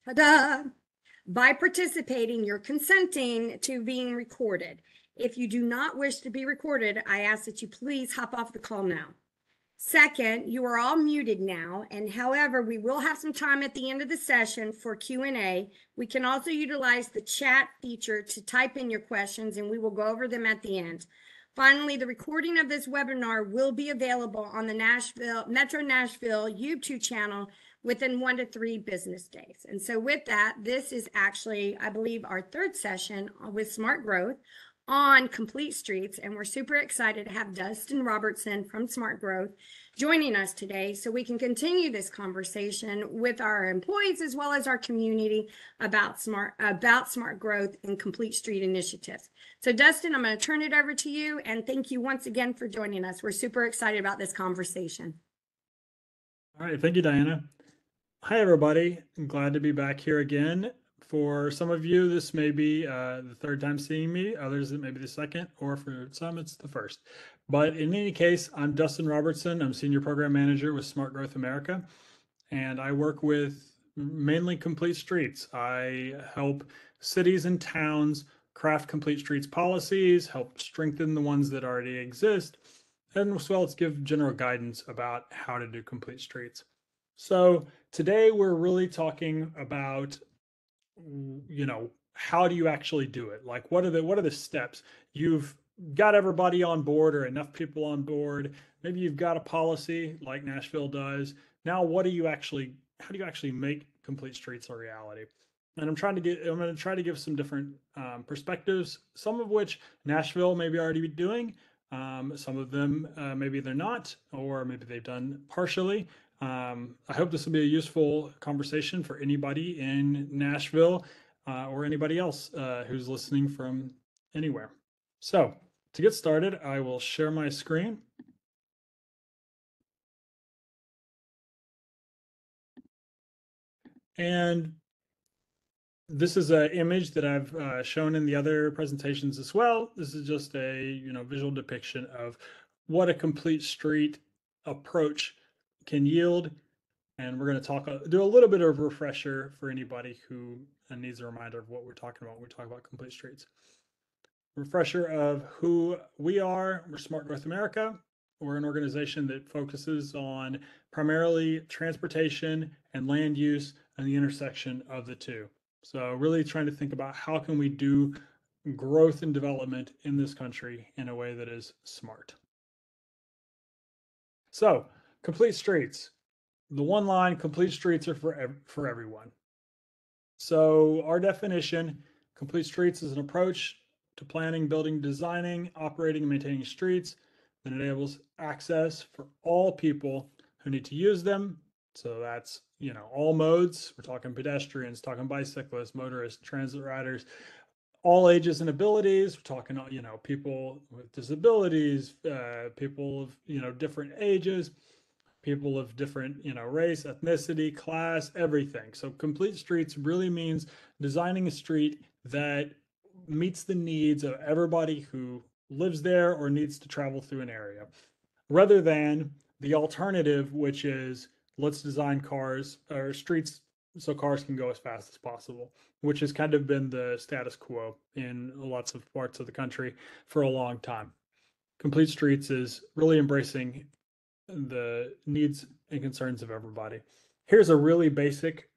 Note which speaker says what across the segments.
Speaker 1: Ta-da! By participating, you're consenting to being recorded. If you do not wish to be recorded, I ask that you please hop off the call now. Second, you are all muted now, and however, we will have some time at the end of the session for Q&A. We can also utilize the chat feature to type in your questions, and we will go over them at the end. Finally, the recording of this webinar will be available on the Metro Nashville YouTube channel within 1 to 3 business days. And so with that, this is actually, I believe, our third session with Smart Growth on Complete Streets, and we're super excited to have Dustin Robertson from Smart Growth joining us today so we can continue this conversation with our employees as well as our community about smart growth and complete street initiatives. So Dustin, I'm going to turn it over to you, and thank you once again for joining us. We're super excited about this conversation.
Speaker 2: All right, thank you, Diana. Hi, everybody. I'm glad to be back here again. For some of you, this may be the third time seeing me. Others, it may be the second, or for some, it's the first. But in any case, I'm Dustin Robertson. I'm Senior Program Manager with Smart Growth America, and I work with mainly complete streets. I help cities and towns craft complete streets policies, help strengthen the ones that already exist, and as well as give general guidance about how to do complete streets. So today we're really talking about, how do you actually do it? Like, what are the steps? You've got everybody on board or enough people on board. Maybe you've got a policy like Nashville does. Now, how do you actually make complete streets a reality? And I'm going to try to give some different perspectives, some of which Nashville may be already doing. Some of them, maybe they're not, or maybe they've done partially. I hope this will be a useful conversation for anybody in Nashville or anybody else who's listening from anywhere. So to get started, I will share my screen. And this is an image that I've shown in the other presentations as well. This is just a visual depiction of what a complete street approach can yield. And we're going to do a little bit of a refresher for anybody who needs a reminder of what we're talking about when we talk about complete streets. Refresher of who we are. We're Smart Growth America. We're an organization that focuses on primarily transportation and land use and the intersection of the two. So really trying to think about how can we do growth and development in this country in a way that is smart. So complete streets. The one line, complete streets are for everyone. So our definition, complete streets is an approach to planning, building, designing, operating, and maintaining streets that enables access for all people who need to use them. So that's, all modes. We're talking pedestrians, talking bicyclists, motorists, transit riders, all ages and abilities. We're talking, people with disabilities, people of, different ages, people of different, race, ethnicity, class, everything. So complete streets really means designing a street that meets the needs of everybody who lives there or needs to travel through an area, rather than the alternative, which is let's design cars or streets so cars can go as fast as possible, which has kind of been the status quo in lots of parts of the country for a long time. Complete streets is really embracing the needs and concerns of everybody. Here's a really basic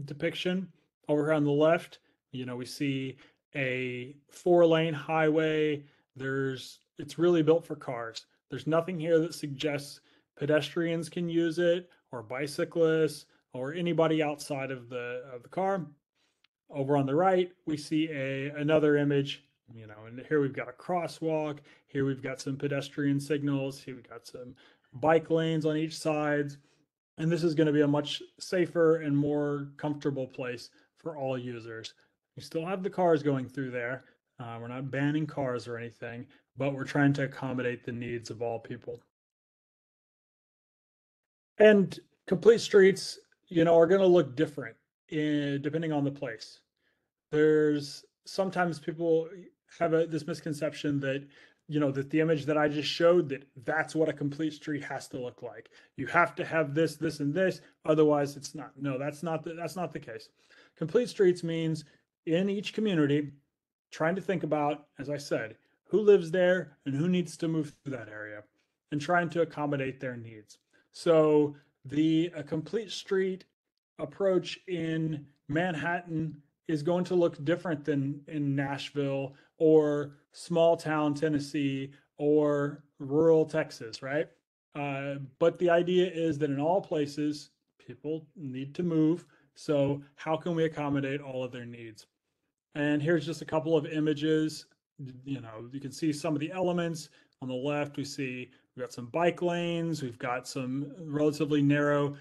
Speaker 2: depiction. Over here on the left, we see a 4-lane highway. It's really built for cars. There's nothing here that suggests pedestrians can use it or bicyclists or anybody outside of the car. Over on the right, we see another image, and here we've got a crosswalk. Here we've got some pedestrian signals. Here we've got some bike lanes on each side. And this is going to be a much safer and more comfortable place for all users. We still have the cars going through there. We're not banning cars or anything, but we're trying to accommodate the needs of all people. And complete streets, are going to look different depending on the place. There's sometimes people have this misconception that that the image that I just showed, that's what a complete street has to look like. You have to have this, this, and this, otherwise it's not. No, that's not the case. Complete streets means in each community, trying to think about, as I said, who lives there and who needs to move through that area, and trying to accommodate their needs. So a complete street approach in Manhattan is going to look different than in Nashville or small town Tennessee or rural Texas, right? But the idea is that in all places, people need to move. So how can we accommodate all of their needs? And here's just a couple of images. You can see some of the elements. On the left, we've got some bike lanes. We've got some relatively narrow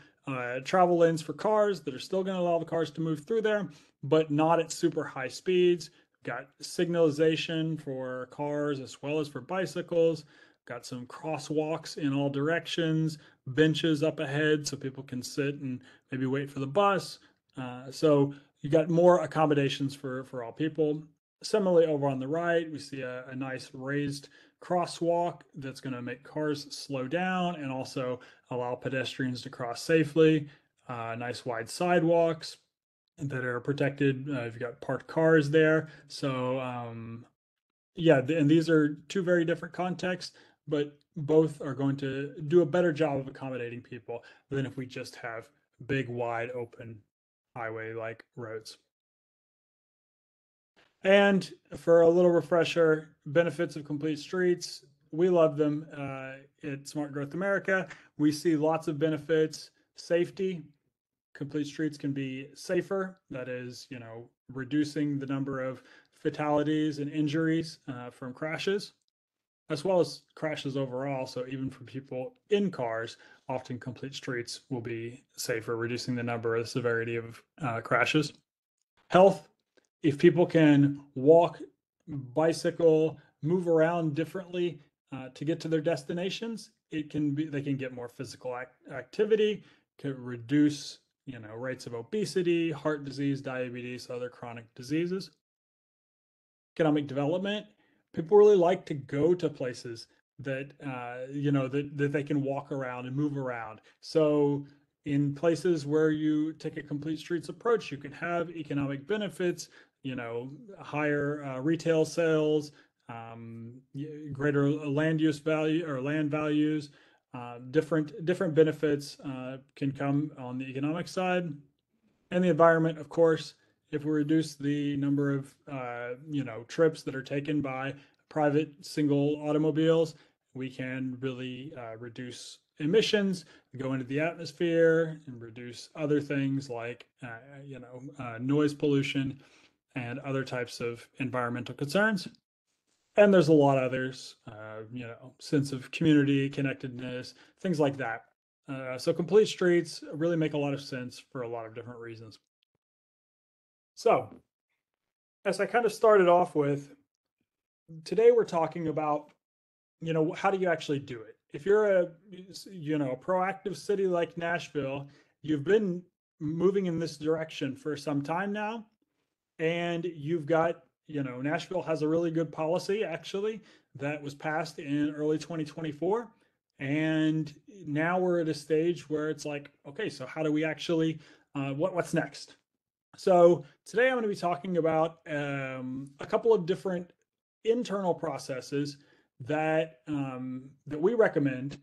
Speaker 2: travel lanes for cars that are still going to allow the cars to move through there, but not at super high speeds. We've got signalization for cars as well as for bicycles. We've got some crosswalks in all directions, benches up ahead so people can sit and maybe wait for the bus. So you got more accommodations for all people. Similarly, over on the right, we see a nice raised crosswalk that's going to make cars slow down and also allow pedestrians to cross safely. Nice wide sidewalks that are protected. You've got parked cars there. So yeah, and these are two very different contexts, but both are going to do a better job of accommodating people than if we just have big, wide open highway-like roads. And for a little refresher, benefits of complete streets, we love them at Smart Growth America. We see lots of benefits. Safety, complete streets can be safer. That is, reducing the number of fatalities and injuries from crashes, as well as crashes overall. So even for people in cars, often complete streets will be safer, reducing the number of severity of crashes. Health, if people can walk, bicycle, move around differently to get to their destinations, they can get more physical activity, can reduce rates of obesity, heart disease, diabetes, other chronic diseases. Economic development, people really like to go to places that that they can walk around and move around. So in places where you take a complete streets approach, you can have economic benefits, higher retail sales, greater land use value or land values, different benefits can come on the economic side. And the environment, of course, if we reduce the number of trips that are taken by private single automobiles, we can really reduce emissions, go into the atmosphere, and reduce other things like noise pollution and other types of environmental concerns. And there's a lot of others, sense of community, connectedness, things like that. So complete streets really make a lot of sense for a lot of different reasons. So, as I kind of started off with, today we're talking about, how do you actually do it? If you're a proactive city like Nashville, you've been moving in this direction for some time now, and you've got, Nashville has a really good policy actually that was passed in early 2024. And now we're at a stage where it's like, okay, so how do we actually, what's next? So today I'm going to be talking about a couple of different internal processes that we recommend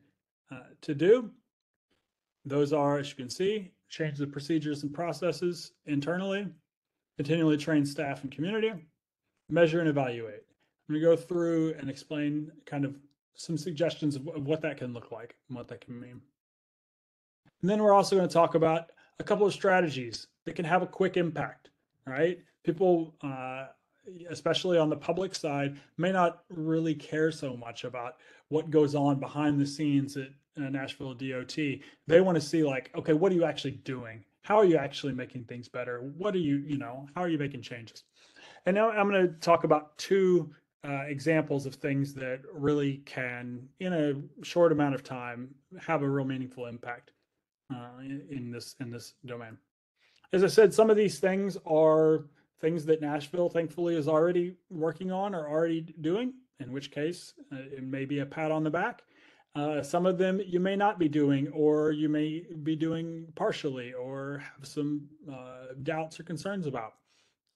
Speaker 2: to do. Those are, as you can see, change the procedures and processes internally, continually train staff and community, measure and evaluate. I'm going to go through and explain kind of some suggestions of what that can look like and what that can mean. And then we're also going to talk about a couple of strategies that can have a quick impact, right? People, especially on the public side, may not really care so much about what goes on behind the scenes at Nashville DOT. They want to see like, okay, what are you actually doing? How are you actually making things better? What are you, how are you making changes? And now I'm going to talk about two examples of things that really can, in a short amount of time, have a real meaningful impact in this domain. As I said, some of these things are things that Nashville, thankfully, is already working on or already doing. in which case it may be a pat on the back. Some of them you may not be doing, or you may be doing partially, or have some doubts or concerns about.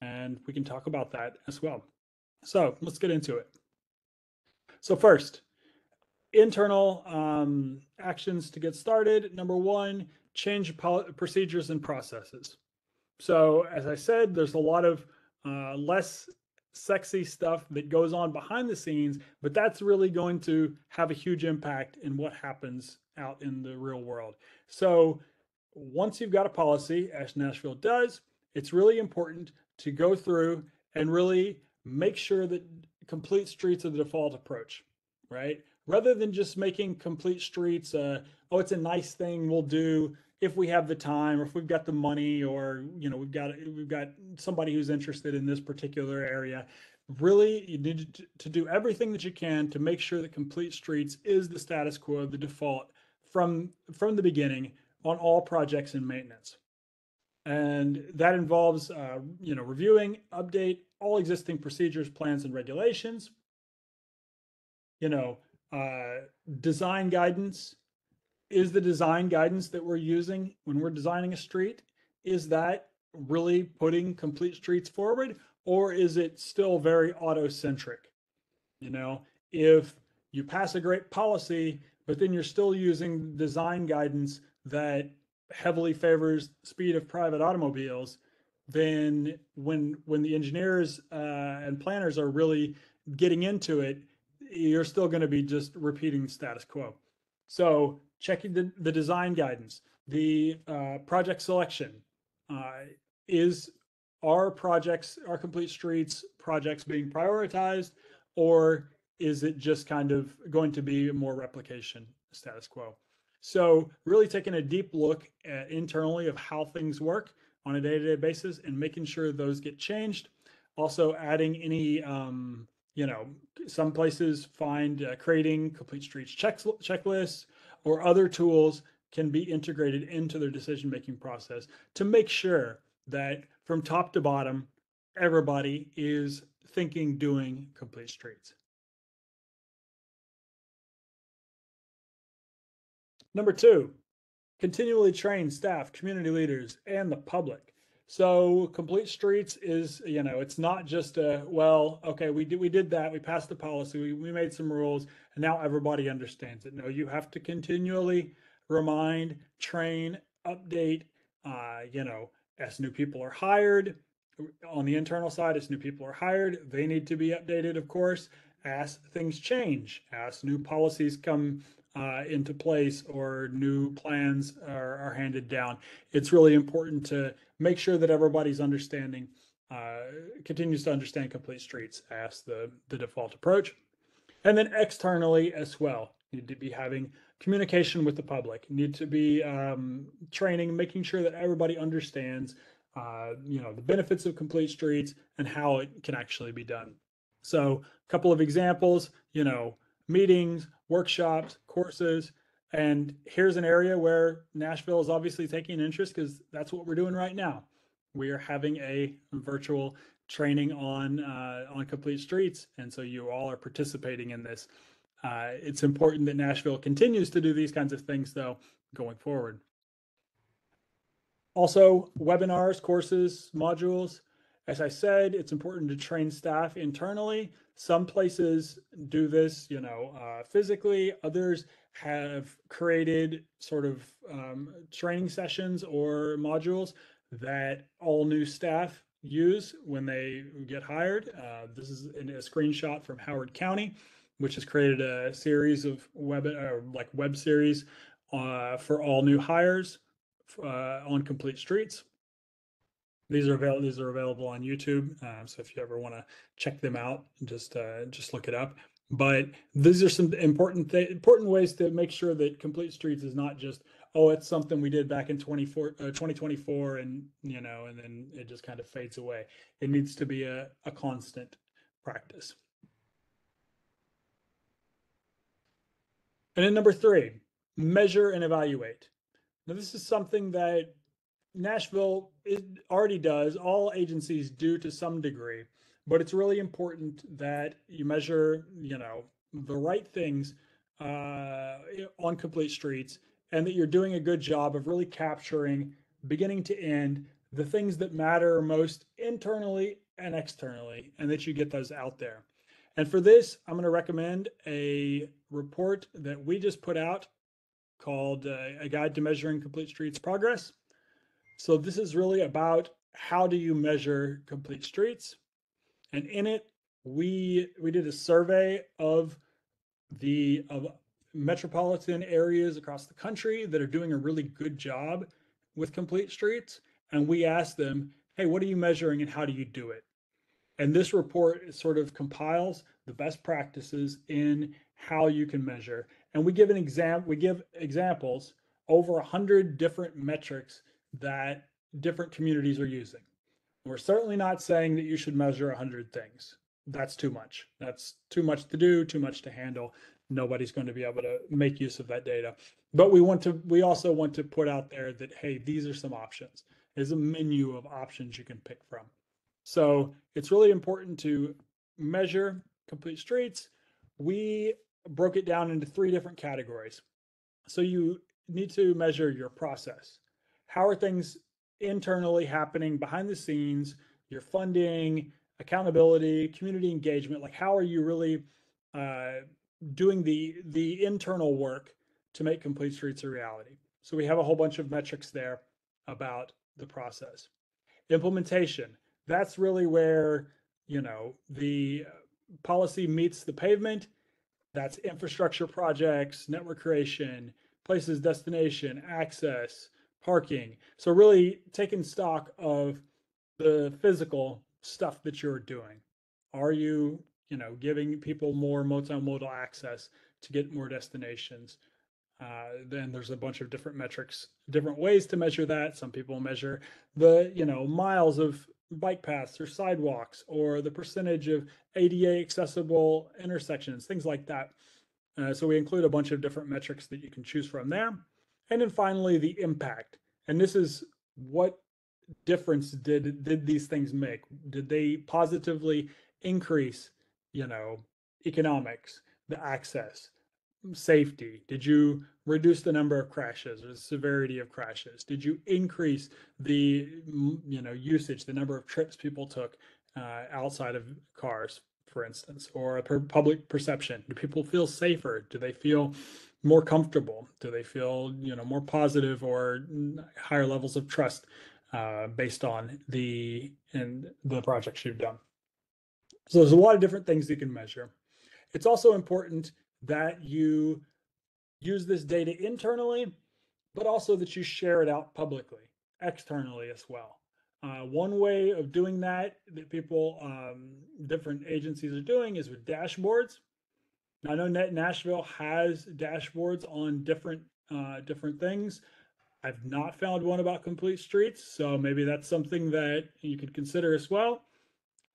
Speaker 2: And we can talk about that as well. So let's get into it. So first, internal actions to get started. Number one, change procedures and processes. So as I said, there's a lot of less sexy stuff that goes on behind the scenes, but that's really going to have a huge impact in what happens out in the real world. So once you've got a policy, as Nashville does, it's really important to go through and really make sure that complete streets are the default approach, right? Rather than just making complete streets, oh, it's a nice thing we'll do if we have the time, or if we've got the money, or we've got somebody who's interested in this particular area. Really, you need to do everything that you can to make sure that complete streets is the status quo, the default from the beginning on all projects and maintenance. And that involves reviewing, update all existing procedures, plans, and regulations. Design guidance. Is the design guidance that we're using when we're designing a street, is that really putting complete streets forward, or is it still very auto-centric? If you pass a great policy, but then you're still using design guidance that heavily favors speed of private automobiles, then when the engineers and planners are really getting into it, you're still going to be just repeating the status quo. So checking the design guidance, the project selection. Is our complete streets projects being prioritized, or is it just kind of going to be more replication status quo? So really taking a deep look internally of how things work on a day-to-day basis and making sure those get changed. Also adding any some places find creating complete streets checklists or other tools can be integrated into their decision-making process to make sure that from top to bottom, everybody is thinking, doing complete streets. Number two, continually train staff, community leaders, and the public. So complete streets is, it's not just okay, we did that, we passed the policy, we made some rules, and now everybody understands it. No, you have to continually remind, train, update, as new people are hired. On the internal side, as new people are hired, they need to be updated, of course, as things change, as new policies come into place or new plans are handed down. It's really important to make sure that everybody's understanding, continues to understand complete streets as the default approach. And then externally as well, need to be having communication with the public, need to be training, making sure that everybody understands the benefits of complete streets and how it can actually be done. So a couple of examples, meetings, workshops, courses, and here's an area where Nashville is obviously taking interest because that's what we're doing right now. We are having a virtual training on complete streets, and so you all are participating in this. It's important that Nashville continues to do these kinds of things, though, going forward. Also, webinars, courses, modules. As I said, it's important to train staff internally. Some places do this, physically. Others have created sort of training sessions or modules that all new staff use when they get hired. This is a screenshot from Howard County, which has created a series of web series for all new hires on complete streets. These are available on YouTube. So if you ever want to check them out, just look it up. But these are some important ways to make sure that complete streets is not just, oh, it's something we did back in 2024 and and then it just kind of fades away. It needs to be a constant practice. And then number three, measure and evaluate. Now this is something that Nashville already does, all agencies do to some degree, but it's really important that you measure, the right things on complete streets, and that you're doing a good job of really capturing, beginning to end, the things that matter most internally and externally, and that you get those out there. And for this, I'm going to recommend a report that we just put out called A Guide to Measuring Complete Streets Progress. So this is really about how do you measure complete streets. And in it, we did a survey of metropolitan areas across the country that are doing a really good job with complete streets. And we asked them, hey, what are you measuring and how do you do it? And this report sort of compiles the best practices in how you can measure. And we give examples over 100 different metrics that different communities are using. We're certainly not saying that you should measure 100 things. That's too much. That's too much to do, too much to handle. Nobody's going to be able to make use of that data. But we also want to put out there that, hey, these are some options. There's a menu of options you can pick from. So it's really important to measure complete streets. We broke it down into 3 different categories. So you need to measure your process. How are things internally happening behind the scenes, your funding, accountability, community engagement? Like, how are you really doing the internal work to make complete streets a reality? So we have a whole bunch of metrics there about the process. Implementation, that's really where, the policy meets the pavement. That's infrastructure projects, network creation, places, destination, access, parking. So really taking stock of the physical stuff that you're doing. Are you, giving people more multimodal access to get more destinations? Then there's a bunch of different metrics, different ways to measure that. Some people measure the, miles of bike paths or sidewalks, or the percentage of ADA accessible intersections, things like that. So we include a bunch of different metrics that you can choose from there. And then finally, the impact. And this is what difference did these things make? Did they positively increase, economics, the access, safety? Did you reduce the number of crashes or the severity of crashes? Did you increase the usage, the number of trips people took outside of cars, for instance, or public perception? Do people feel safer? Do they feel more comfortable? Do they feel more positive or higher levels of trust based on the projects you've done? So there's a lot of different things you can measure. It's also important that you use this data internally, but also that you share it out publicly, externally as well. One way of doing that people, different agencies are doing is with dashboards. Now, I know Nashville has dashboards on different things. I've not found one about complete streets, so maybe that's something that you could consider as well.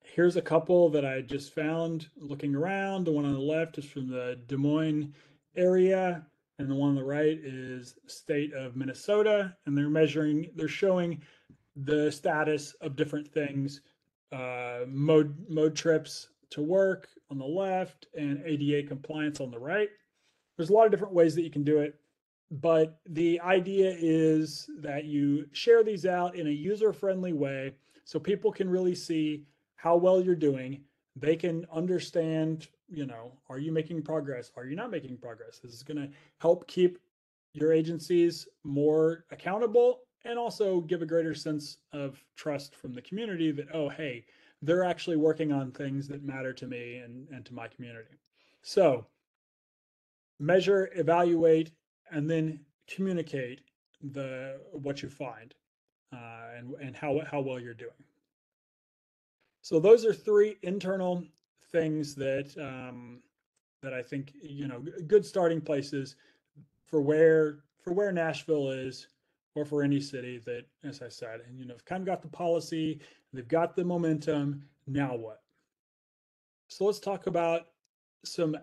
Speaker 2: Here's a couple that I just found looking around. The one on the left is from the Des Moines area, and the one on the right is state of Minnesota, and they're showing the status of different things, mode trips to work on the left and ADA compliance on the right. There's a lot of different ways that you can do it, but the idea is that you share these out in a user-friendly way so people can really see how well you're doing. They can understand, are you making progress? Are you not making progress? This is going to help keep your agencies more accountable and also give a greater sense of trust from the community that, oh, hey, they're actually working on things that matter to me and to my community. So measure, evaluate, and then communicate what you find and how well you're doing. So those are 3 internal things that that I think good starting places for where Nashville is, or for any city that, as I said, and kind of got the policy, they've got the momentum. Now what? So let's talk about some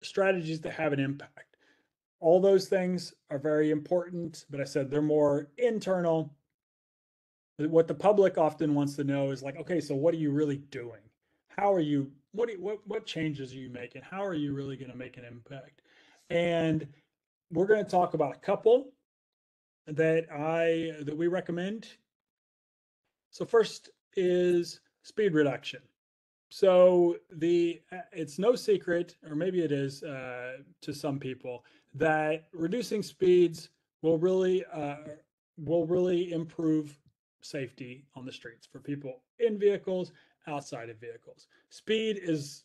Speaker 2: strategies that have an impact. All those things are very important, but I said they're more internal. What the public often wants to know is like, okay, so what are you really doing? how are you, what changes are you making? How are you really going to make an impact? And we're going to talk about a couple that we recommend. So first is speed reduction. So it's no secret, or maybe it is to some people, that reducing speeds will really improve safety on the streets for people in vehicles, outside of vehicles. Speed's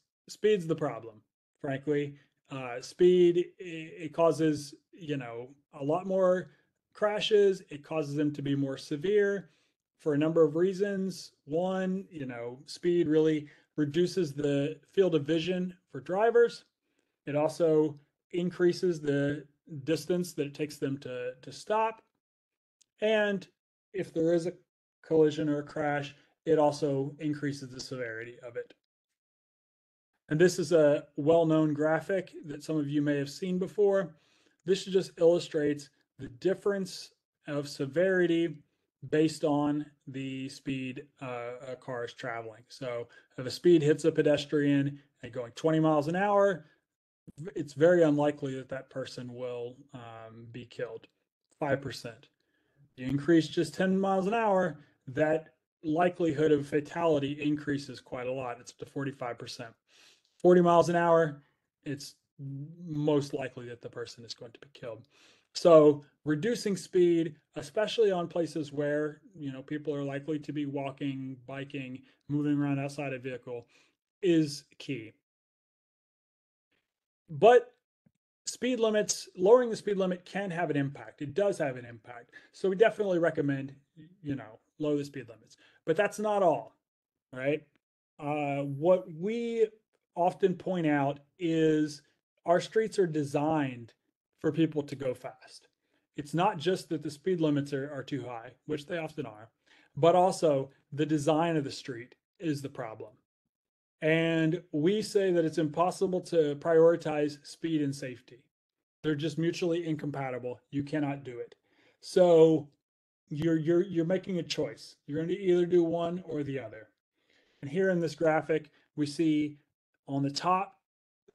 Speaker 2: the problem, frankly. Speed, it causes, a lot more crashes. It causes them to be more severe for a number of reasons. One, speed really reduces the field of vision for drivers. It also increases the distance that it takes them to stop. And if there is a collision or a crash, it also increases the severity of it. And this is a well-known graphic that some of you may have seen before. This just illustrates the difference of severity based on the speed a car is traveling. So if a speed hits a pedestrian and going 20 miles an hour, it's very unlikely that that person will be killed. 5%. You increase just 10 miles an hour, that likelihood of fatality increases quite a lot. It's up to 45%. 40 miles an hour, it's most likely that the person is going to be killed. So reducing speed, especially on places where, people are likely to be walking, biking, moving around outside a vehicle, is key. But lowering the speed limit can have an impact. It does have an impact. So we definitely recommend, lower the speed limits. But that's not all, right? What we often point out is our streets are designed for people to go fast. It's not just that the speed limits are too high, which they often are, but also the design of the street is the problem. And we say that it's impossible to prioritize speed and safety. They're just mutually incompatible. You cannot do it. So you're making a choice. You're going to either do one or the other. And here in this graphic, we see on the top,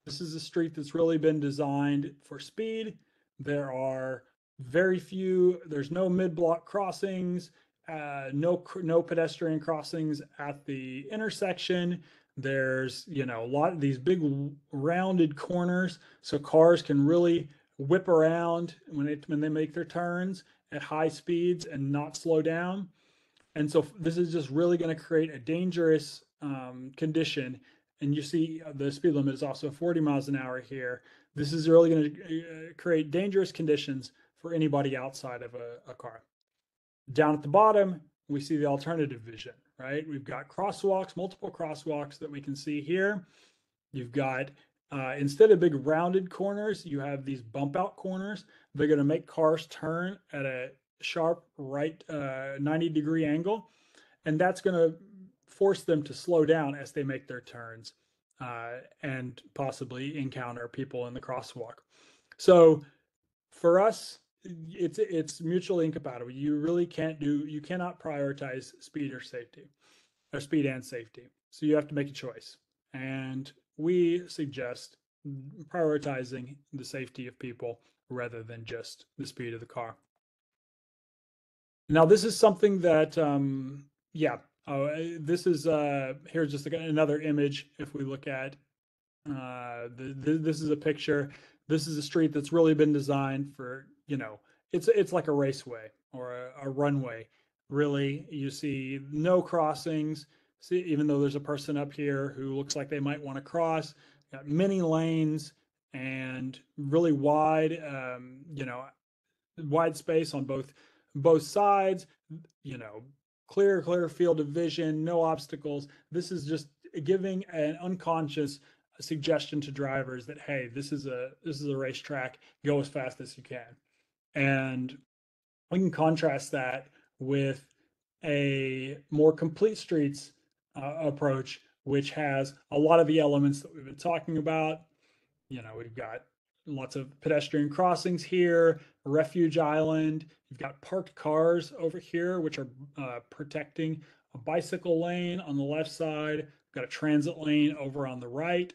Speaker 2: this is a street that's really been designed for speed. There are there's no mid-block crossings, no pedestrian crossings at the intersection. There's, a lot of these big rounded corners, so cars can really whip around when they make their turns at high speeds and not slow down. And so this is just really going to create a dangerous condition. And you see the speed limit is also 40 miles an hour here. This is really going to create dangerous conditions for anybody outside of a car. Down at the bottom, we see the alternative vision, right? We've got crosswalks, multiple crosswalks that we can see here. You've got, instead of big rounded corners, you have these bump out corners. They're going to make cars turn at a sharp right 90-degree angle. And that's going to force them to slow down as they make their turns and possibly encounter people in the crosswalk. So for us, it's mutually incompatible. You cannot prioritize speed or safety, or speed and safety. So you have to make a choice. And we suggest prioritizing the safety of people rather than just the speed of the car. Now, this is something that, this is, here's just another image. If we look at, this is a picture. This is a street that's really been designed for, it's like a raceway or a runway. Really, you see no crossings. See, even though there's a person up here who looks like they might want to cross, got many lanes and really wide, wide space on both sides, clear field of vision, no obstacles. This is just giving an unconscious suggestion to drivers that, hey, this is a racetrack, go as fast as you can. And we can contrast that with a more complete streets approach, which has a lot of the elements that we've been talking about. We've got lots of pedestrian crossings here, a refuge island. You've got parked cars over here, which are protecting a bicycle lane on the left side, got a transit lane over on the right.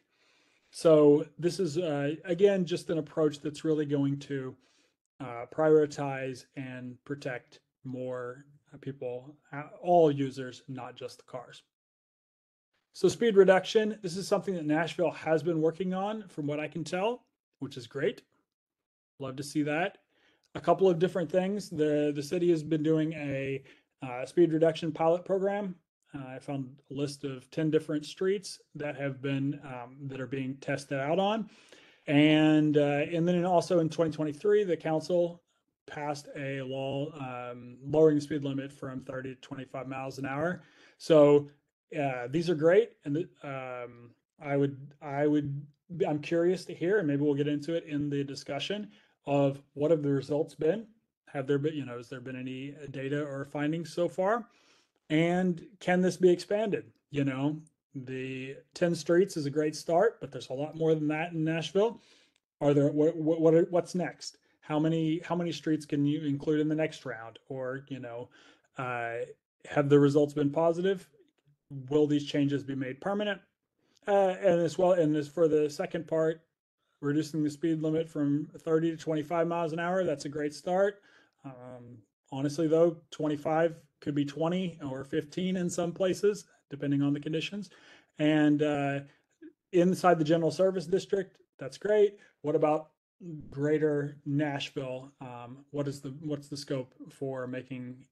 Speaker 2: So this is, again, just an approach that's really going to prioritize and protect more people, all users, not just the cars. So speed reduction, this is something that Nashville has been working on from what I can tell, which is great. Love to see that. A couple of different things. The city has been doing a speed reduction pilot program. I found a list of 10 different streets that have been that are being tested out on. And then also in 2023, the council passed a law lowering the speed limit from 30 to 25 miles an hour. So these are great, and I'm curious to hear, and maybe we'll get into it in the discussion of what have the results been. Have there been, has there been any data or findings so far? And can this be expanded? The 10 streets is a great start, but there's a lot more than that in Nashville. Are there what's next? How many streets can you include in the next round? Or have the results been positive? Will these changes be made permanent? And as well, and as for the second part, reducing the speed limit from 30 to 25 miles an hour, that's a great start. Honestly, though, 25 could be 20 or 15 in some places, depending on the conditions. And inside the general service district, that's great. What about greater Nashville? What's the scope for making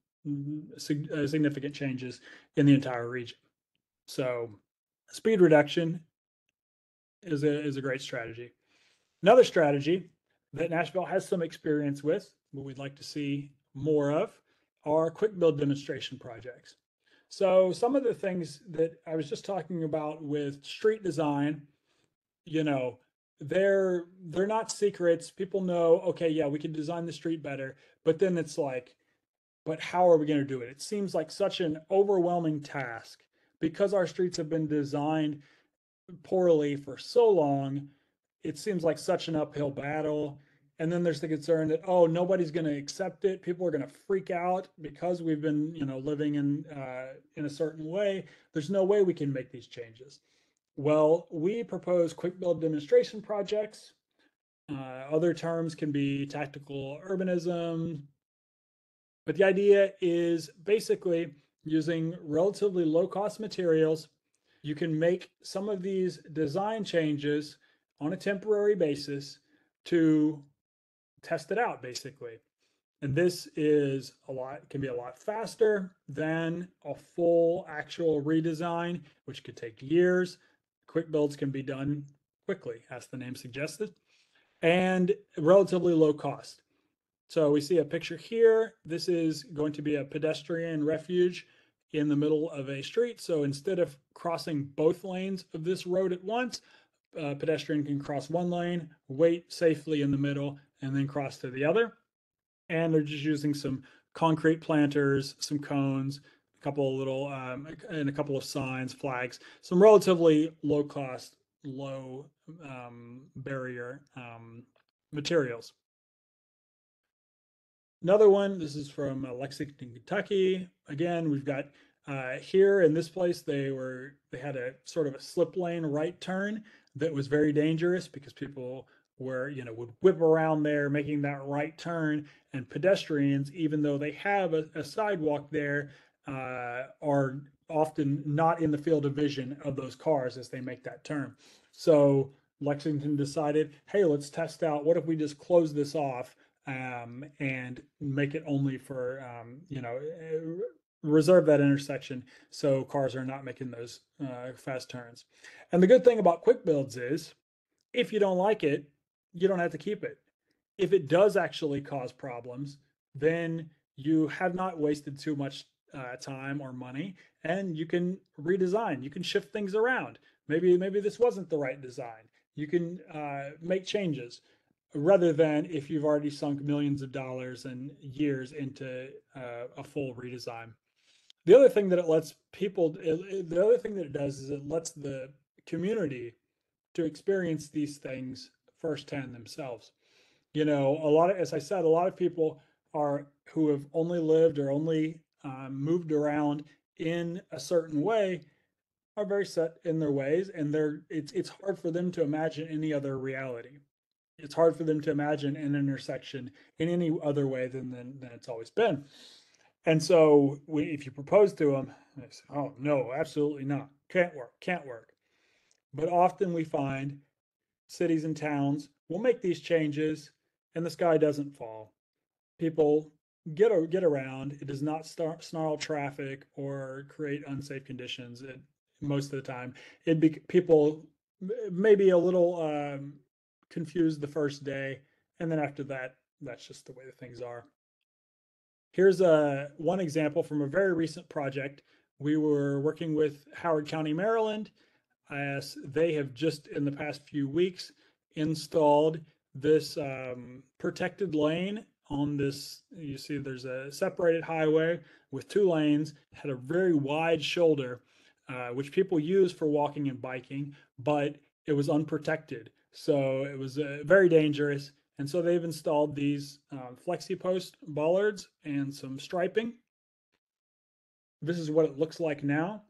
Speaker 2: significant changes in the entire region? So speed reduction is a great strategy. Another strategy that Nashville has some experience with, what we'd like to see more of, are quick build demonstration projects. So some of the things that I was just talking about with street design, they're not secrets. People know, okay, yeah, we can design the street better, but then it's like, but how are we going to do it? It seems like such an overwhelming task because our streets have been designed poorly for so long. It seems like such an uphill battle. And then there's the concern that, oh, nobody's going to accept it. People are going to freak out because we've been, living in a certain way. There's no way we can make these changes. Well, we propose quick build demonstration projects. Other terms can be tactical urbanism. But the idea is basically using relatively low cost materials. You can make some of these design changes on a temporary basis to test it out, basically. And this can be a lot faster than a full actual redesign, which could take years. Quick builds can be done quickly, as the name suggested, and relatively low cost. So we see a picture here. This is going to be a pedestrian refuge in the middle of a street. So instead of crossing both lanes of this road at once, a pedestrian can cross one lane, wait safely in the middle, and then cross to the other. And they're just using some concrete planters, some cones, a couple of little, and a couple of signs, flags, some relatively low cost, low barrier materials. Another one, this is from Lexington, Kentucky. Again, we've got here in this place, they had a sort of a slip lane right turn that was very dangerous because people would whip around there making that right turn, and pedestrians, even though they have a sidewalk there, are often not in the field of vision of those cars as they make that turn. So Lexington decided, hey, let's test out, what if we just close this off and make it only for, reserve that intersection so cars are not making those fast turns. And the good thing about quick builds is if you don't like it, you don't have to keep it. If it does actually cause problems, then you have not wasted too much time or money, and you can redesign. You can shift things around. Maybe this wasn't the right design. You can make changes, rather than if you've already sunk millions of dollars and years into a full redesign. The other thing that it lets the other thing that it does is it lets the community to experience these things firsthand themselves. As I said, a lot of people who have only lived or only moved around in a certain way are very set in their ways, and it's hard for them to imagine any other reality. It's hard for them to imagine an intersection in any other way than it's always been. And so if you propose to them, they say, oh, no, absolutely not. Can't work, can't work. But often we find cities and towns will make these changes and the sky doesn't fall. People get around. It does not snarl traffic or create unsafe conditions. Most of the time, people maybe a little confused the first day, and then after that, that's just the way that things are. Here's one example from a very recent project. We were working with Howard County, Maryland, as they have just in the past few weeks installed this protected lane on this. You see there's a separated highway with two lanes, had a very wide shoulder, which people use for walking and biking, but it was unprotected. So it was very dangerous. And so they've installed these flexi post bollards and some striping. This is what it looks like now.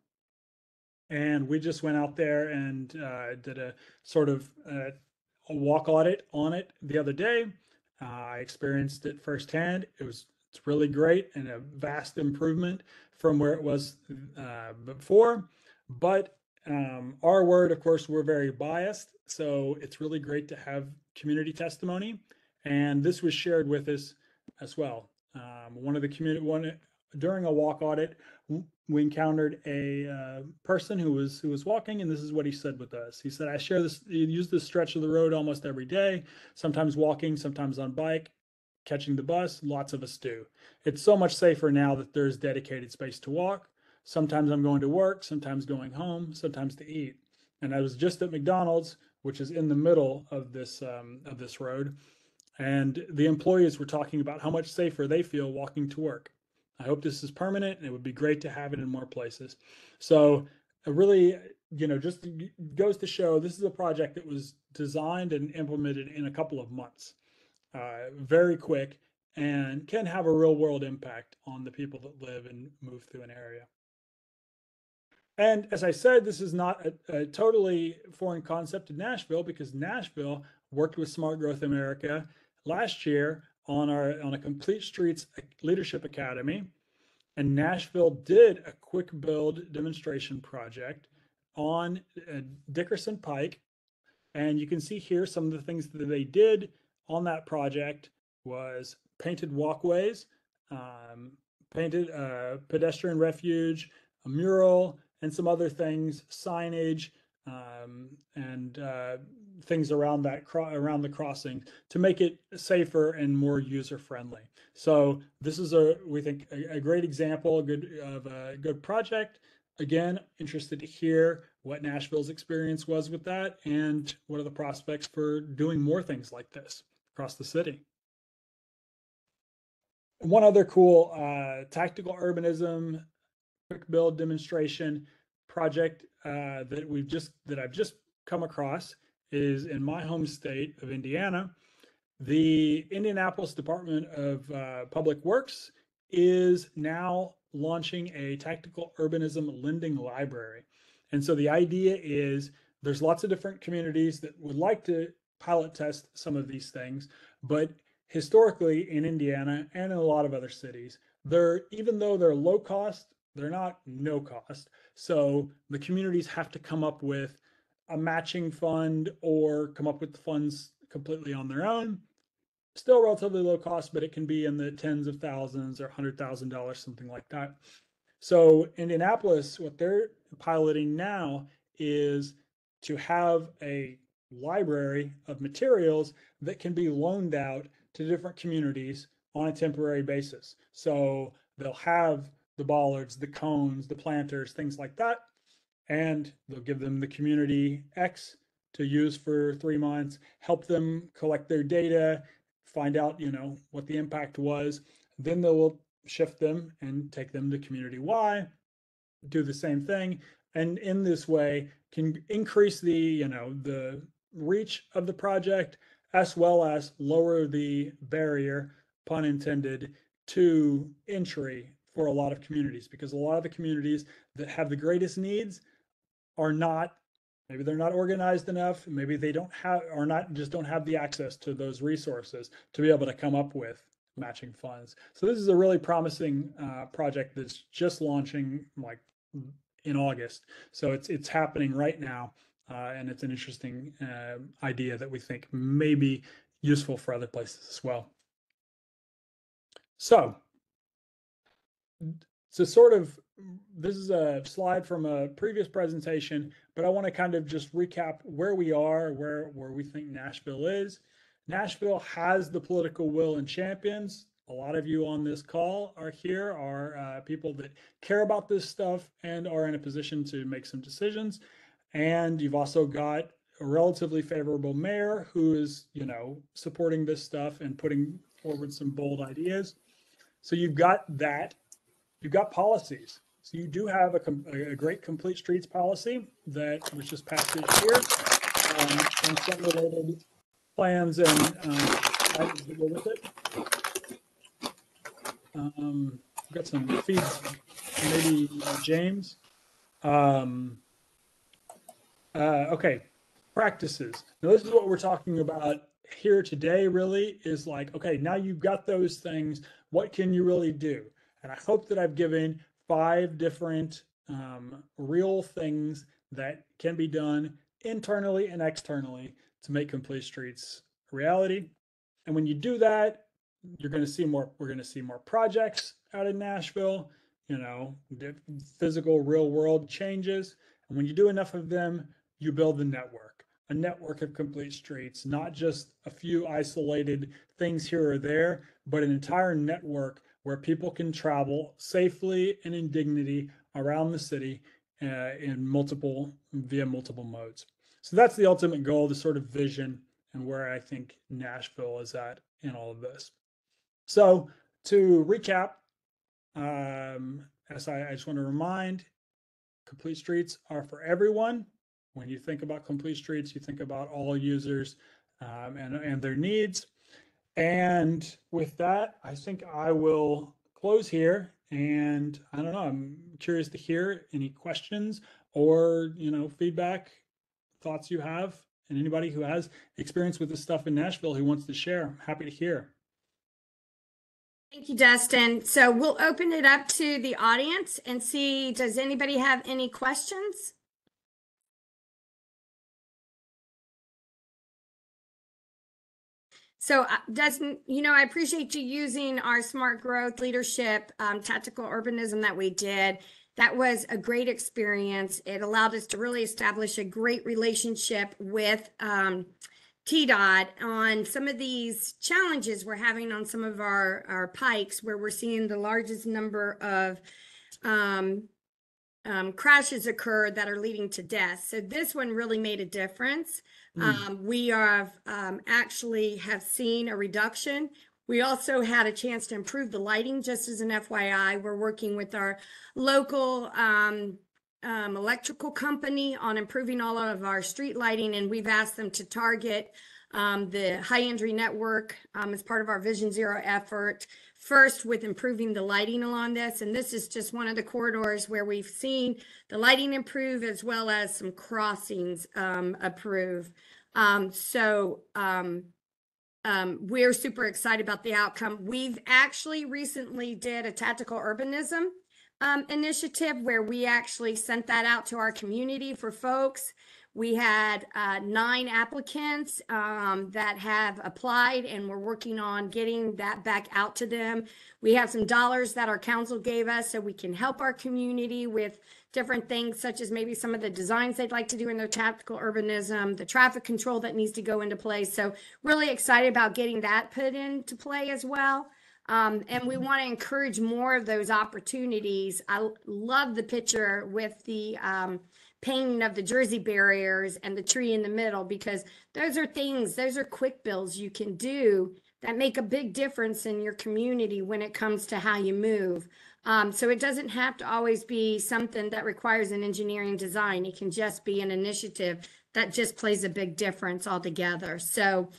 Speaker 2: And we just went out there and did a sort of a walk audit on it the other day. I experienced it firsthand. It's really great and a vast improvement from where it was before. But our word, of course, we're very biased, so it's really great to have community testimony. And this was shared with us as well. One of the community during a walk audit, we encountered a person who was walking, and this is what he said with us. He said, I use this stretch of the road almost every day, sometimes walking, sometimes on bike, catching the bus. Lots of us do. It's so much safer now that there's dedicated space to walk. Sometimes I'm going to work, sometimes going home, sometimes to eat. And I was just at McDonald's, which is in the middle of this road, and the employees were talking about how much safer they feel walking to work. I hope this is permanent, and it would be great to have it in more places. So really, just goes to show this is a project that was designed and implemented in a couple of months, very quick, and can have a real world impact on the people that live and move through an area. And as I said, this is not a totally foreign concept to Nashville, because Nashville worked with Smart Growth America last year on a Complete Streets Leadership Academy. And Nashville did a quick build demonstration project on Dickerson Pike. And you can see here some of the things that they did on that project was painted walkways, painted pedestrian refuge, a mural, and some other things, signage, and things around the crossing to make it safer and more user friendly. So this is we think a great example, of a good project. Again, interested to hear what Nashville's experience was with that, and what are the prospects for doing more things like this across the city. One other cool tactical urbanism quick build demonstration project that I've just come across is in my home state of Indiana. The Indianapolis Department of Public Works is now launching a tactical urbanism lending library. And so the idea is there's lots of different communities that would like to pilot test some of these things, but historically in Indiana and in a lot of other cities, even though they're low cost, they're not no cost. So the communities have to come up with a matching fund or come up with the funds completely on their own. Still relatively low cost, but it can be in the tens of thousands or $100,000, something like that. So Indianapolis, what they're piloting now is to have a library of materials that can be loaned out to different communities on a temporary basis. So they'll have the bollards, the cones, the planters, things like that, and they'll give them the community X to use for 3 months, help them collect their data, find out, what the impact was. Then they will shift them and take them to community Y, do the same thing, and in this way can increase the reach of the project, as well as lower the barrier, pun intended, to entry for a lot of communities, because a lot of the communities that have the greatest needs are not, maybe they're not organized enough, maybe they don't have, or not, just don't have the access to those resources to be able to come up with matching funds. So this is a really promising project that's just launching like in August. So it's happening right now, and it's an interesting idea that we think may be useful for other places as well. So sort of, this is a slide from a previous presentation, but I want to kind of just recap where we are, where we think Nashville is. Nashville has the political will and champions. A lot of you on this call are here, are people that care about this stuff and are in a position to make some decisions. And you've also got a relatively favorable mayor who is, you know, supporting this stuff and putting forward some bold ideas. So you've got that. You've got policies. So you do have a great complete streets policy that was just passed this year, and some related plans and items that go with it. We've got some feeds, maybe James. Okay, practices. Now this is what we're talking about here today, really, is like, okay, now you've got those things, what can you really do? And I hope that I've given 5 different real things that can be done internally and externally to make complete streets a reality. And when you do that, you're going to see more, we're going to see more projects out in Nashville, you know, physical real world changes. And when you do enough of them, you build a network of complete streets, not just a few isolated things here or there, but an entire network where people can travel safely and in dignity around the city via multiple modes. So that's the ultimate goal, the sort of vision, and where I think Nashville is at in all of this. So to recap, as I just want to remind, complete streets are for everyone. When you think about complete streets, you think about all users and their needs. And with that, I think I will close here. And I don't know, I'm curious to hear any questions or, you know, feedback, thoughts you have, and anybody who has experience with this stuff in Nashville who wants to share, I'm happy to hear.
Speaker 1: Thank you, Dustin. So we'll open it up to the audience and see, does anybody have any questions? So Dustin, you know, I appreciate you using our smart growth leadership, tactical urbanism that we did. That was a great experience. It allowed us to really establish a great relationship with TDOT on some of these challenges we're having on some of our pikes, where we're seeing the largest number of crashes occur that are leading to death. So this one really made a difference. We have actually have seen a reduction. We also had a chance to improve the lighting. Just as an FYI, we're working with our local electrical company on improving all of our street lighting, and we've asked them to target the high injury network as part of our Vision Zero effort, first with improving the lighting along this. And this is just one of the corridors where we've seen the lighting improve, as well as some crossings improve. We're super excited about the outcome. We've actually recently did a tactical urbanism initiative where we actually sent that out to our community for folks. We had 9 applicants that have applied, and we're working on getting that back out to them. We have some dollars that our council gave us so we can help our community with different things, such as maybe some of the designs they'd like to do in their tactical urbanism, the traffic control that needs to go into place. So really excited about getting that put into play as well. And we want to encourage more of those opportunities. I love the picture with the painting of the Jersey barriers and the tree in the middle, because those are quick builds you can do that make a big difference in your community when it comes to how you move. So it doesn't have to always be something that requires an engineering design. It can just be an initiative that just plays a big difference altogether. So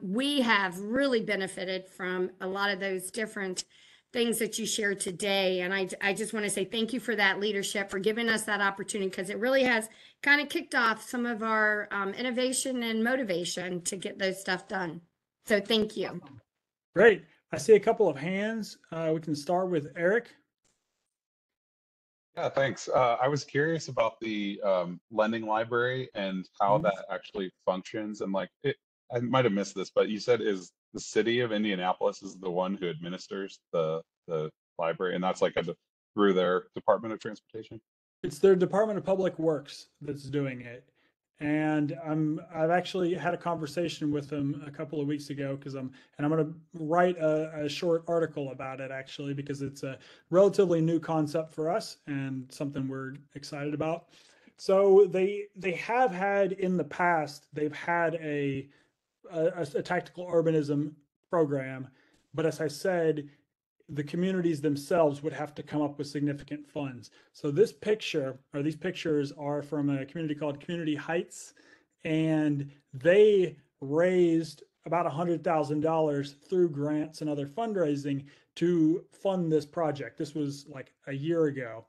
Speaker 1: we have really benefited from a lot of those different things that you shared today. And I just want to say thank you for that leadership, for giving us that opportunity, because it really has kind of kicked off some of our innovation and motivation to get those stuff done. So thank you.
Speaker 2: Great. I see a couple of hands. We can start with Eric.
Speaker 3: Yeah, thanks. I was curious about the lending library and how that actually functions. And like, I might have missed this, but you said is the city of Indianapolis is the one who administers the library, and that's like through their Department of Transportation.
Speaker 2: It's their Department of Public Works that's doing it. And I've actually had a conversation with them a couple of weeks ago because I'm going to write a short article about it actually, because it's a relatively new concept for us and something we're excited about. So they have had in the past, they've had a tactical urbanism program, but as I said, the communities themselves would have to come up with significant funds. So this picture, or these pictures, are from a community called Community Heights, and they raised about $100,000 through grants and other fundraising to fund this project. This was like a year ago,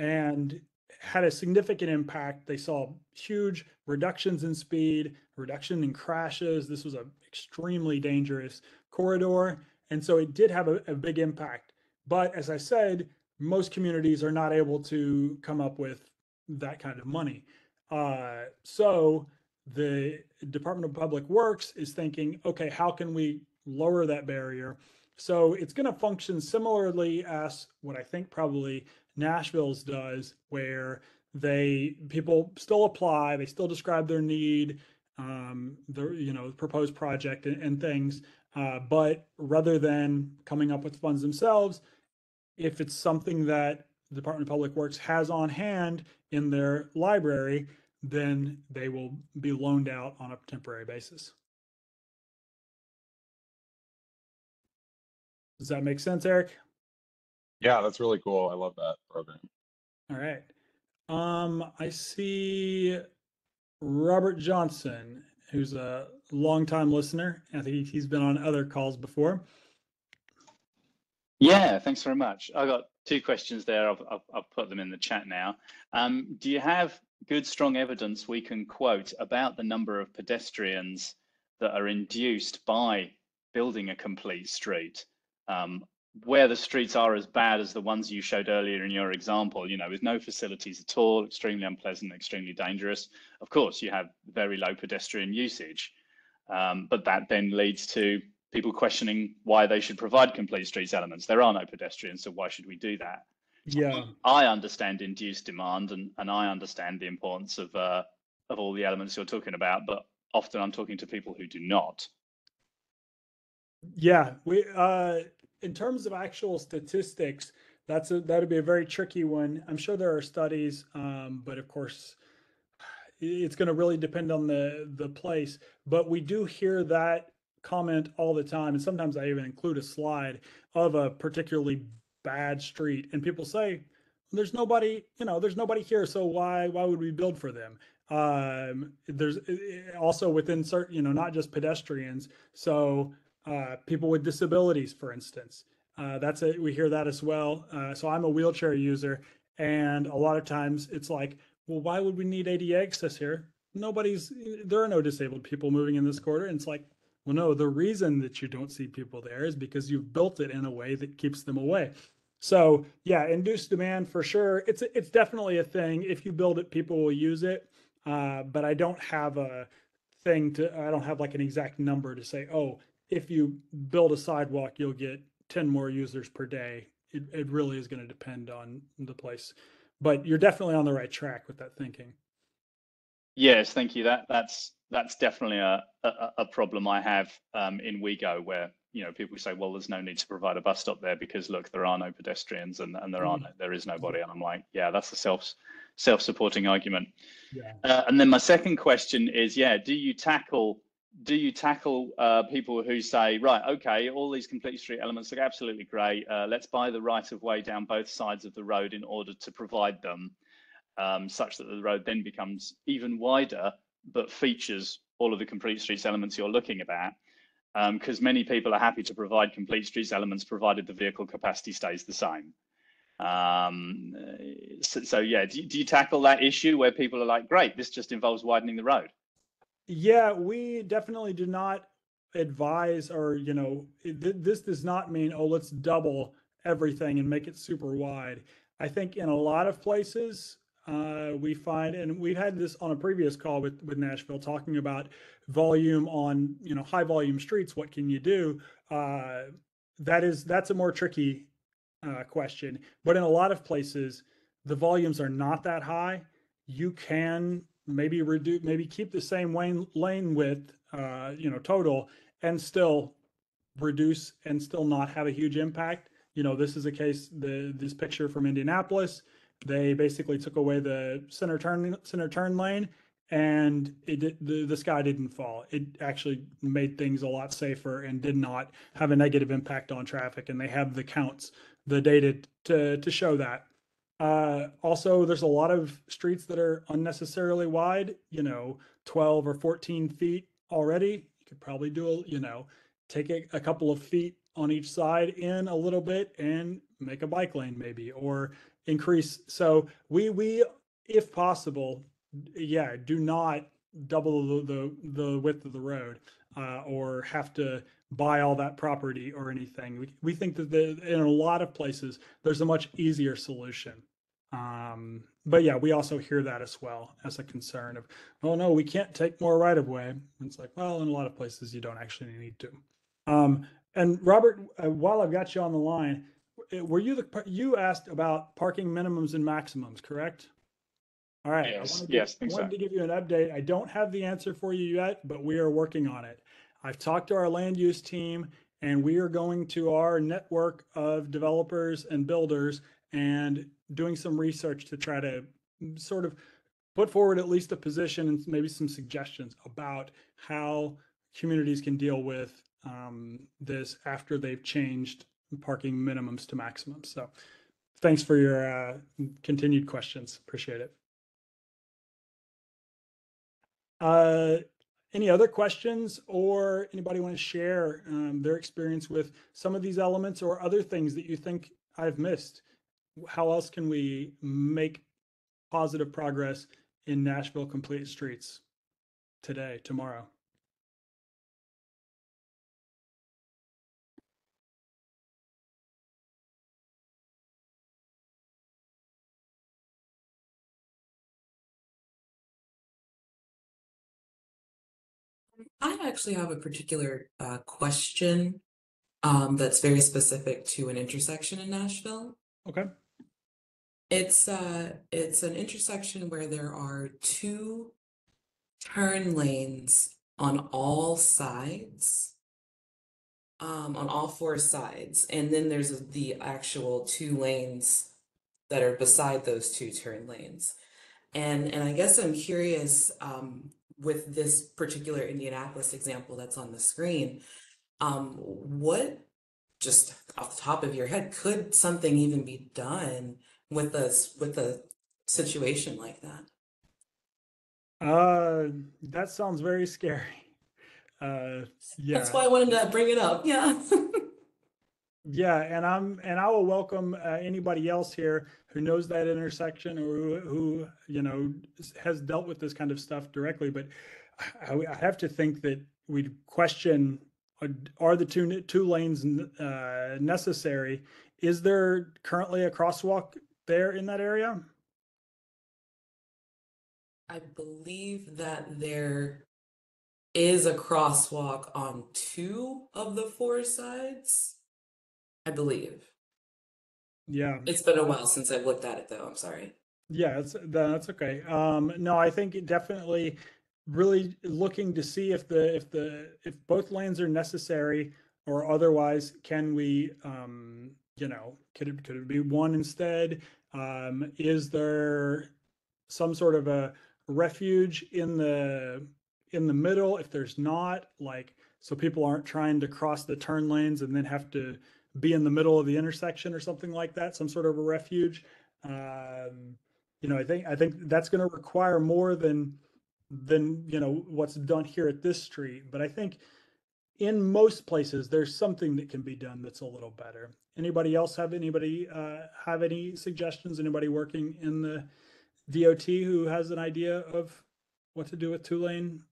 Speaker 2: and had a significant impact. They saw huge reductions in speed, reduction in crashes. This was an extremely dangerous corridor. And so it did have a big impact. But as I said, most communities are not able to come up with that kind of money. So the Department of Public Works is thinking, okay, how can we lower that barrier? So it's going to function similarly as what I think probably Nashville's does, where people still apply, they still describe their need, the proposed project and things. But rather than coming up with funds themselves, if it's something that the Department of Public Works has on hand in their library, then they will be loaned out on a temporary basis. Does that make sense, Eric?
Speaker 3: Yeah, that's really cool. I love that program.
Speaker 2: All right. I see Robert Johnson, who's a longtime listener. I think he's been on other calls before.
Speaker 4: Yeah, thanks very much. I got two questions there. I'll put them in the chat now. Do you have good, strong evidence we can quote about the number of pedestrians that are induced by building a complete street? Where the streets are as bad as the ones you showed earlier in your example, with no facilities at all, extremely unpleasant, extremely dangerous. Of course, you have very low pedestrian usage, but that then leads to people questioning why they should provide complete streets elements. There are no pedestrians, so why should we do that?
Speaker 2: Yeah,
Speaker 4: I understand induced demand, and I understand the importance of all the elements you're talking about, but often I'm talking to people who do not.
Speaker 2: yeah. We in terms of actual statistics, that'd be a very tricky one. I'm sure there are studies, but of course, it's going to really depend on the place. But we do hear that comment all the time, and sometimes I even include a slide of a particularly bad street, and people say, "There's nobody, there's nobody here, so why would we build for them?" There's also within certain, not just pedestrians. So people with disabilities, for instance, we hear that as well. So I'm a wheelchair user, and a lot of times it's like, well, why would we need ADA access here? There are no disabled people moving in this corridor. And it's like, well, no, the reason that you don't see people there is because you've built it in a way that keeps them away. So yeah, induced demand for sure. It's definitely a thing. If you build it, people will use it. But I don't have I don't have like an exact number to say, oh, if you build a sidewalk, you'll get 10 more users per day. It really is going to depend on the place. But you're definitely on the right track with that thinking.
Speaker 4: Yes, thank you. That's definitely a problem I have in WeGo, where people say, well, there's no need to provide a bus stop there because look, there are no pedestrians and there is nobody. And I'm like, yeah, that's a self-supporting argument.
Speaker 2: Yeah.
Speaker 4: And then my second question is, do you tackle people who say, right, okay, all these complete street elements look absolutely great. Let's buy the right of way down both sides of the road in order to provide them, such that the road then becomes even wider, but features all of the complete streets elements you're looking at. because many people are happy to provide complete streets elements provided the vehicle capacity stays the same. So yeah, do you tackle that issue where people are like, great, this just involves widening the road?
Speaker 2: Yeah, we definitely do not advise, or, this does not mean, oh, let's double everything and make it super wide. I think in a lot of places, we find, and we've had this on a previous call with Nashville, talking about volume on, high volume streets. What can you do? That's a more tricky question. But in a lot of places, the volumes are not that high. You can maybe keep the same lane width, total, and still reduce and still not have a huge impact. This is a case, this picture from Indianapolis, they basically took away the center turn lane, and the sky didn't fall. It actually made things a lot safer and did not have a negative impact on traffic. And they have the counts, the data to show that. Also, there's a lot of streets that are unnecessarily wide, 12 or 14 feet already. You could probably take a couple of feet on each side in a little bit and make a bike lane maybe, or increase. So we if possible, yeah, do not double the width of the road, or have to buy all that property or anything. We think that in a lot of places, there's a much easier solution. But yeah, we also hear that as well as a concern of, oh no, we can't take more right of way. It's like, well, in a lot of places you don't actually need to. And Robert, while I've got you on the line, were you asked about parking minimums and maximums, correct? All right.
Speaker 4: Yes,
Speaker 2: I wanted to give you an update. I don't have the answer for you yet, but we are working on it. I've talked to our land use team, and we are going to our network of developers and builders and doing some research to try to sort of put forward at least a position and maybe some suggestions about how communities can deal with this after they've changed parking minimums to maximums. So thanks for your continued questions. Appreciate it. Any other questions, or anybody want to share their experience with some of these elements or other things that you think I've missed? How else can we make positive progress in Nashville complete streets today, tomorrow?
Speaker 5: I actually have a particular question that's very specific to an intersection in Nashville.
Speaker 2: Okay.
Speaker 5: It's an intersection where there are two turn lanes on all sides, on all four sides, and then there's the actual two lanes that are beside those two turn lanes. And I guess I'm curious, with this particular Indianapolis example that's on the screen, what, just off the top of your head, could something even be done with a situation like that?
Speaker 2: That sounds very scary. Yeah.
Speaker 5: That's why I wanted to bring it up. Yeah.
Speaker 2: Yeah, and I will welcome anybody else here who knows that intersection, or who has dealt with this kind of stuff directly. But I have to think that we'd question: are the two lanes necessary? Is there currently a crosswalk there in that area?
Speaker 5: I believe that there is a crosswalk on two of the four sides. I believe.
Speaker 2: Yeah.
Speaker 5: It's been a while since I've looked at it, though. I'm sorry.
Speaker 2: Yeah, that's okay. No, I think it definitely really looking to see if both lanes are necessary, or otherwise, can we, could it be one instead? Is there some sort of a refuge in the middle? If there's not, like, so people aren't trying to cross the turn lanes and then have to be in the middle of the intersection or something like that, some sort of a refuge. I think that's going to require more than what's done here at this street. But I think in most places, there's something that can be done that's a little better. Anybody else have any suggestions? Anybody working in the DOT who has an idea of what to do with 2-lane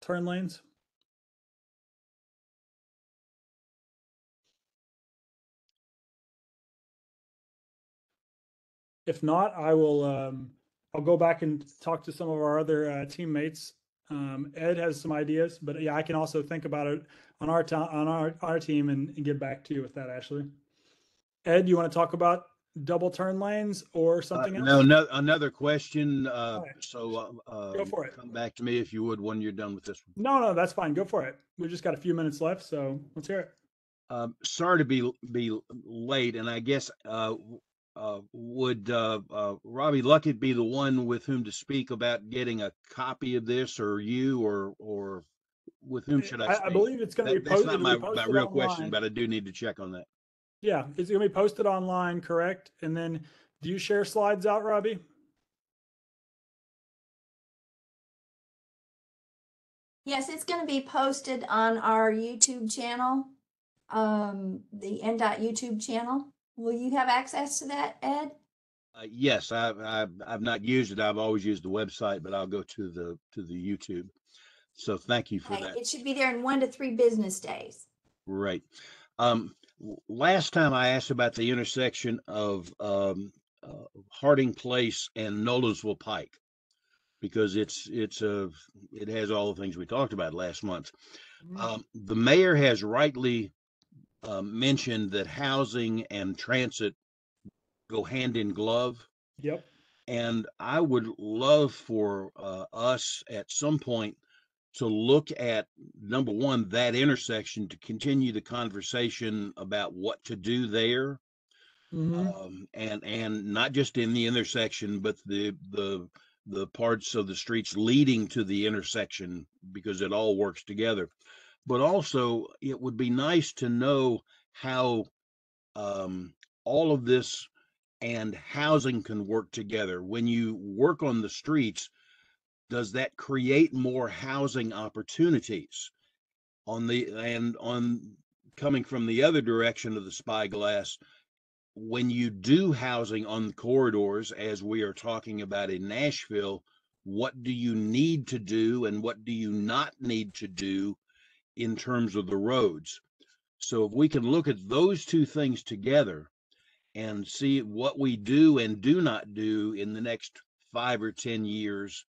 Speaker 2: turn lanes? If not, I'll go back and talk to some of our other teammates. Ed has some ideas, but yeah, I can also think about it on our team and get back to you with that, Ashley. Ed, you want to talk about double turn lanes or something else?
Speaker 6: No, another question.
Speaker 2: right. Go for it.
Speaker 6: Come back to me if you would when you're done with this one.
Speaker 2: No, that's fine. Go for it. We just got a few minutes left, so let's hear it.
Speaker 6: Sorry to be late, and I guess would Robbie Luckett be the one with whom to speak about getting a copy of this, or you, or with whom should I speak?
Speaker 2: I believe it's going to be posted.
Speaker 6: That's not my real
Speaker 2: online.
Speaker 6: question, but I do need to check on that.
Speaker 2: Yeah, it's going to be posted online, correct? And then, do you share slides out, Robbie?
Speaker 7: Yes, it's going to be posted on our YouTube channel, the NDOT YouTube channel. Will you have access to that, Ed?
Speaker 6: Yes, I've not used it. I've always used the website, but I'll go to the YouTube. So thank you for that.
Speaker 7: It should be there in 1 to 3 business days.
Speaker 6: Right. Last time I asked about the intersection of Harding Place and Nolensville Pike, because it has all the things we talked about last month. The mayor has rightly mentioned that housing and transit go hand in glove.
Speaker 2: Yep.
Speaker 6: And I would love for us at some point to look at, number one, that intersection, to continue the conversation about what to do there. And not just in the intersection, but the parts of the streets leading to the intersection, because it all works together. But also, it would be nice to know how all of this and housing can work together. When you work on the streets, does that create more housing opportunities? On coming from the other direction of the spyglass, when you do housing on the corridors, as we are talking about in Nashville, what do you need to do and what do you not need to do in terms of the roads? So if we can look at those two things together and see what we do and do not do in the next 5 or 10 years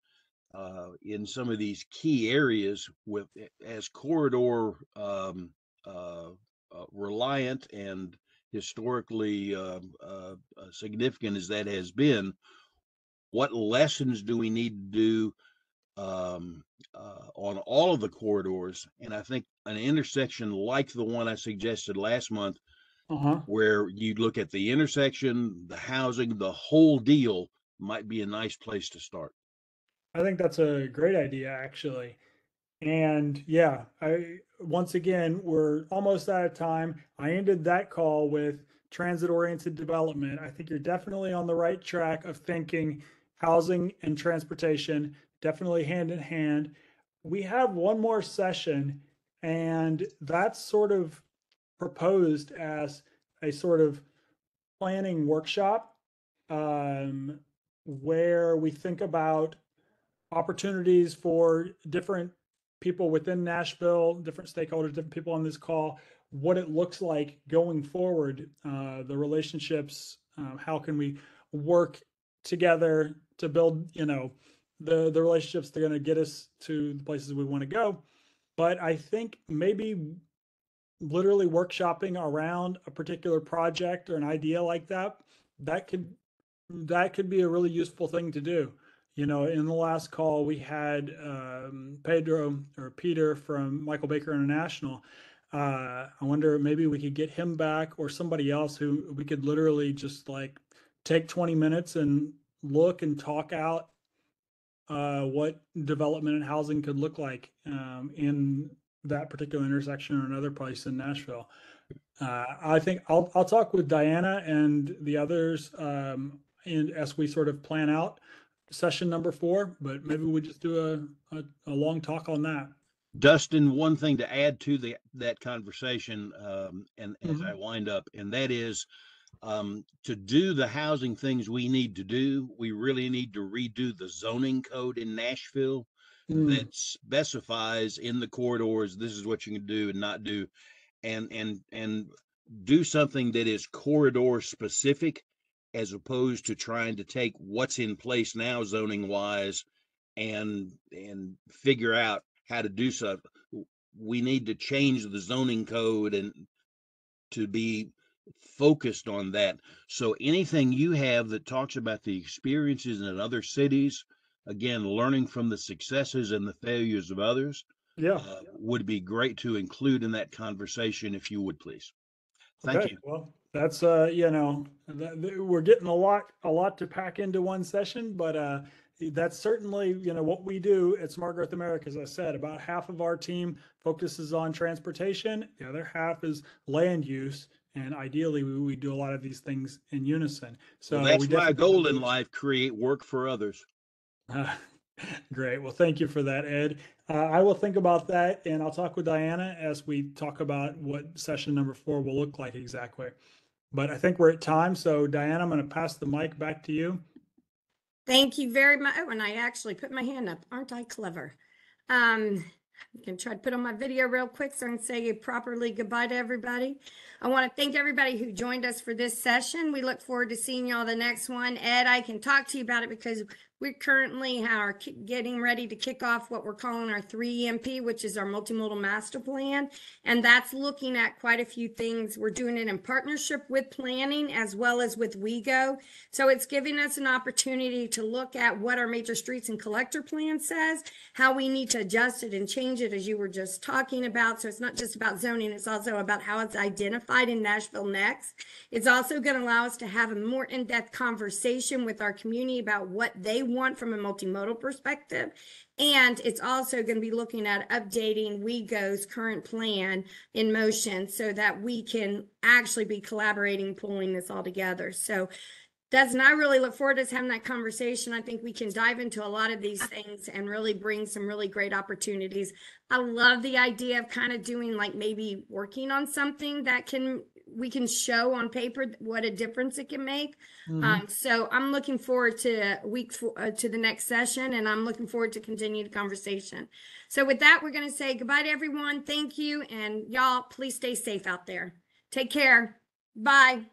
Speaker 6: in some of these key areas, with as corridor reliant and historically significant as that has been, what lessons do we need to do on all of the corridors? And I think an intersection like the one I suggested last month, where you look at the intersection, the housing, the whole deal, might be a nice place to start.
Speaker 2: I think that's a great idea, actually. And yeah, once again, we're almost out of time. I ended that call with transit-oriented development. I think you're definitely on the right track of thinking housing and transportation, definitely hand in hand. We have one more session, and that's sort of proposed as a sort of planning workshop, where we think about opportunities for different people within Nashville, different stakeholders, different people on this call, what it looks like going forward, the relationships, how can we work together to build, the relationships that are going to get us to the places we want to go. But I think maybe literally workshopping around a particular project or an idea like that, that could be a really useful thing to do. In the last call, we had Peter from Michael Baker International. I wonder, maybe we could get him back, or somebody else who we could literally just like take 20 minutes and look and talk out what development and housing could look like in that particular intersection or another place in Nashville. I think I'll talk with Diana and the others as we sort of plan out session number 4, but maybe we just do a long talk on that.
Speaker 6: Dustin, one thing to add to that conversation, and as
Speaker 2: Mhm.
Speaker 6: I wind up, and that is to do the housing things we need to do, we really need to redo the zoning code in Nashville that specifies in the corridors, this is what you can do and not do, and do something that is corridor specific, as opposed to trying to take what's in place now zoning wise and figure out how to do so. We need to change the zoning code and to be focused on that. So anything you have that talks about the experiences in other cities, again, learning from the successes and the failures of others,
Speaker 2: Yeah.
Speaker 6: would be great to include in that conversation, if you would please. Thank
Speaker 2: Okay.
Speaker 6: you.
Speaker 2: Well, that's we're getting a lot to pack into one session, but that's certainly what we do at Smart Growth America. As I said, about half of our team focuses on transportation, the other half is land use, and ideally we do a lot of these things in unison. So
Speaker 6: Well, that's
Speaker 2: we
Speaker 6: my
Speaker 2: definitely
Speaker 6: goal in life: create work for others.
Speaker 2: Great. Well, thank you for that, Ed. I will think about that, and I'll talk with Diana as we talk about what session number 4 will look like exactly. But I think we're at time. So, Diana, I'm going to pass the mic back to you.
Speaker 1: Thank you very much. Oh, and I actually put my hand up. Aren't I clever? I can try to put on my video real quick so I can say properly goodbye to everybody. I want to thank everybody who joined us for this session. We look forward to seeing y'all the next one. Ed, I can talk to you about it because we currently are getting ready to kick off what we're calling our 3EMP, which is our multimodal master plan. And that's looking at quite a few things. We're doing it in partnership with planning as well as with WeGo. So it's giving us an opportunity to look at what our major streets and collector plan says, how we need to adjust it and change it, as you were just talking about. So it's not just about zoning, it's also about how it's identified in Nashville Next. It's also going to allow us to have a more in-depth conversation with our community about what they want from a multimodal perspective. And it's also going to be looking at updating WeGo's current plan in motion so that we can actually be collaborating, pulling this all together. So Dustin, I really look forward to having that conversation. I think we can dive into a lot of these things and really bring some really great opportunities. I love the idea of kind of doing like maybe working on something that we can show on paper what a difference it can make. So I'm looking forward to to the next session, and I'm looking forward to continue the conversation. So with that, we're going to say goodbye to everyone. Thank you. And y'all, please stay safe out there. Take care. Bye.